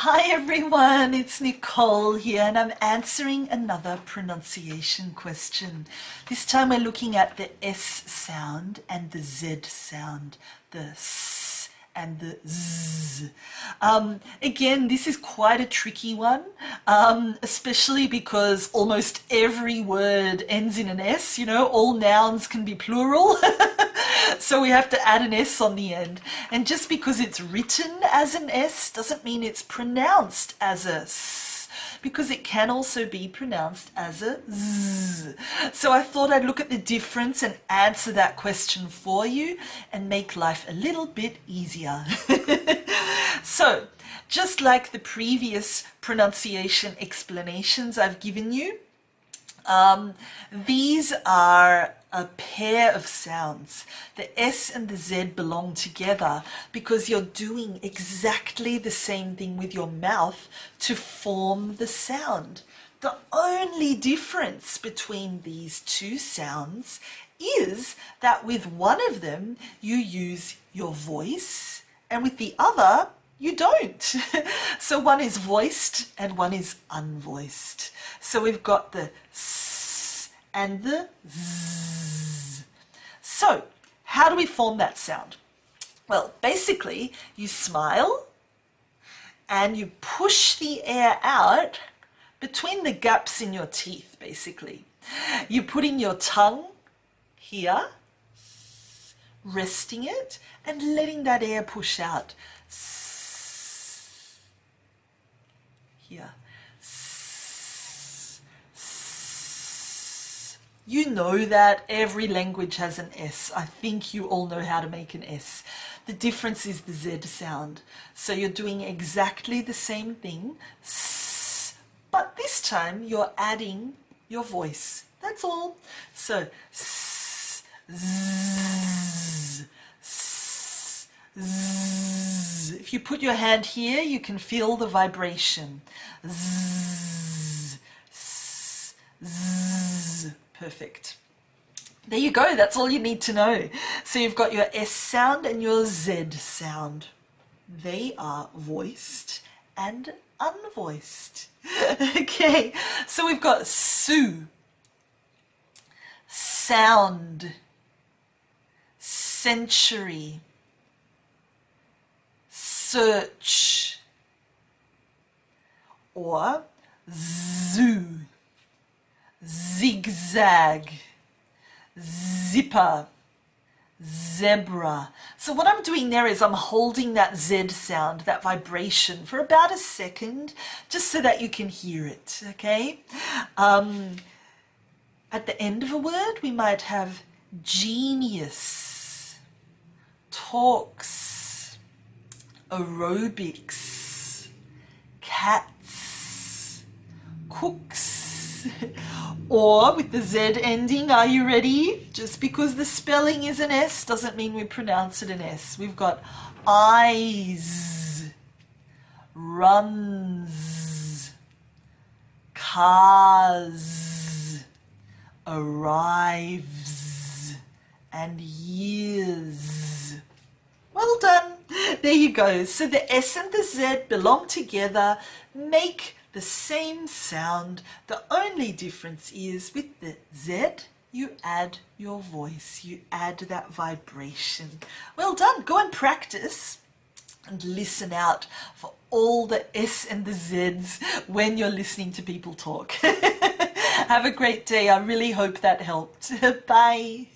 Hi everyone, it's Nicole here and I'm answering another pronunciation question. This time we're looking at the S sound and the Z sound, the S and the Z. Again, this is quite a tricky one, especially because almost every word ends in an S, you know, all nouns can be plural. So we have to add an S on the end. And just because it's written as an S doesn't mean it's pronounced as a S, because it can also be pronounced as a Z. So I thought I'd look at the difference and answer that question for you and make life a little bit easier. So, just like the previous pronunciation explanations I've given you, these are a pair of sounds. The S and the Z belong together because you're doing exactly the same thing with your mouth to form the sound. The only difference between these two sounds is that with one of them you use your voice and with the other you don't. So one is voiced and one is unvoiced. So we've got the S and the Z. So how do we form that sound? Well, basically you smile and you push the air out between the gaps in your teeth, basically. You're putting your tongue here, resting it and letting that air push out. Here. You know that every language has an S. I think you all know how to make an S. The difference is the Z sound. So you're doing exactly the same thing, but this time you're adding your voice. That's all. So S, Z, S, Z. If you put your hand here, you can feel the vibration. Z, S, Z. Perfect. There you go. That's all you need to know. So you've got your S sound and your Z sound. They are voiced and unvoiced. Okay. So we've got Sue, sound, century, search, or zoo, zigzag, zipper, zebra. So what I'm doing there is I'm holding that Z sound, that vibration, for about a second, just so that you can hear it, okay? At the end of a word, we might have genius, talks, aerobics, cats, cooks, or with the Z ending. Are you ready? Just because the spelling is an S doesn't mean we pronounce it an S. We've got eyes, runs, cars, arrives, and years. Well done. There you go. So the S and the Z belong together, make the same sound. The only difference is with the Z, you add your voice, you add that vibration. Well done. Go and practice and listen out for all the S and the Zs when you're listening to people talk. Have a great day. I really hope that helped. Bye.